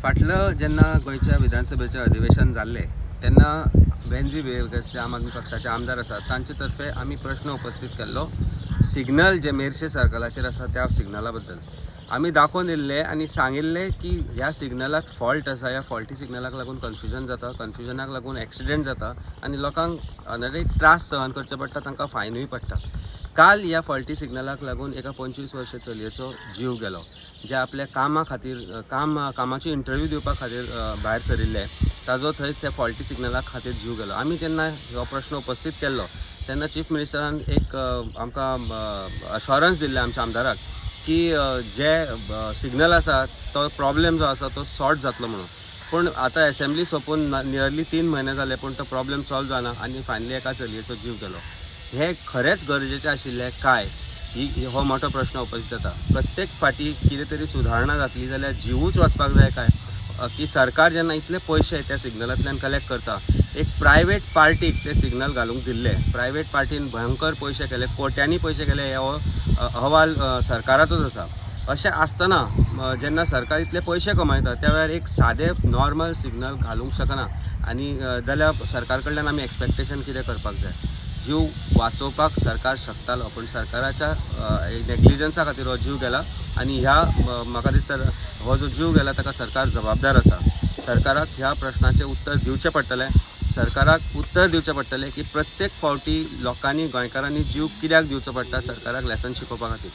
फाटलं जेन्ना गोंयच्या विधानसभेचें अधिवेशन जाल्लें तेन्ना बेन्झी बेळगांवचे आम आदमी पक्षाचे आमदार आसात तांचे तर्फे आमी प्रश्न उपस्थित केल्लो सिग्नल जे मेर्शे सर्कलाचेर आसा त्या सिग्नला बद्दल आमी दाखोवन दिल्ले आनी सांगिल्लें की ह्या सिग्नलाक फॉल्ट आसा, ह्या फॉल्टी सिग्नलाक लागून कन्फ्युजन जाता, कन्फ्युजनाक लागून एक्सिडेंट जाता आनी लोकांक अनरेट त्रास सहन करचे पडटा, तांकां फायनूय पडटा। काल ह्या फॉल्टी सिग्नलाक लागून एका 25 वर्षीय चलयेचो जीव गेलो, जे आपल्या कामा खातीर कामाची इंटरव्यू दिवपा खातीर भायर सरिल्ले, ताजो थंयच त्या फॉल्टी सिग्नला खातीर जीव गेलो। आमी जेन्ना हो प्रश्न उपस्थित केल्लो तेन्ना चीफ मिनिस्टरान एक आमकां अश्योरन्स दिल्ले आमच्या आमदाराक की जे सिग्नल आसा तो प्रॉब्लेम जो आसा तो सॉर्ट जातलो म्हणून। पूण आतां असेंब्ली सोंपून नियरली 3 म्हयने जाले पूण तो प्रॉब्लेम सॉल्व जाना आनी फायनली एका चलयेचो जीव गेलो। हे खरेंच गरजेचें आशिल्लें काय ही हो मोठो प्रश्न उपस्थित जाता। प्रत्येक फाटी कितें तरी सुधारणा जातली जाल्यार जीवूच वचपाक जाय काय, की सरकार जेन्ना इतले पयशे त्या सिग्नलांतल्यान कलेक्ट करता, एक प्रायवेट पार्टीक ते सिग्नल घालूंक दिल्ले, प्रायवेट पार्टीन भयंकर पयशे केले, कोट्यांनी पयशे केले, हो अहवाल सरकाराचोच आसा। अशें आसतना जेन्ना सरकार इतले पयशे कमयता त्या वेळार एक सादे नॉर्मल सिग्नल घालूंक शकना आनी जाल्यार सरकार कडल्यान आमी एक्सपेक्टेशन कितें करपाक जाय? जीव वाचोवपाक सरकार शकतालो पण सरकाराच्या नेग्लिजन्सा खातीर हो जीव गेला आनी ह्या म्हाका दिसता हो जो जीव गेला ताका सरकार जबाबदार आसा। सरकाराक ह्या प्रश्नाचें उत्तर दिवचें पडटलें। सरकाराक उत्तर दिवचें पडटलें की प्रत्येक फावटी लोकांनी गोंयकारांनी जीव कित्याक दिवचो पडटा सरकाराक लेसन शिकोवपा खातीर।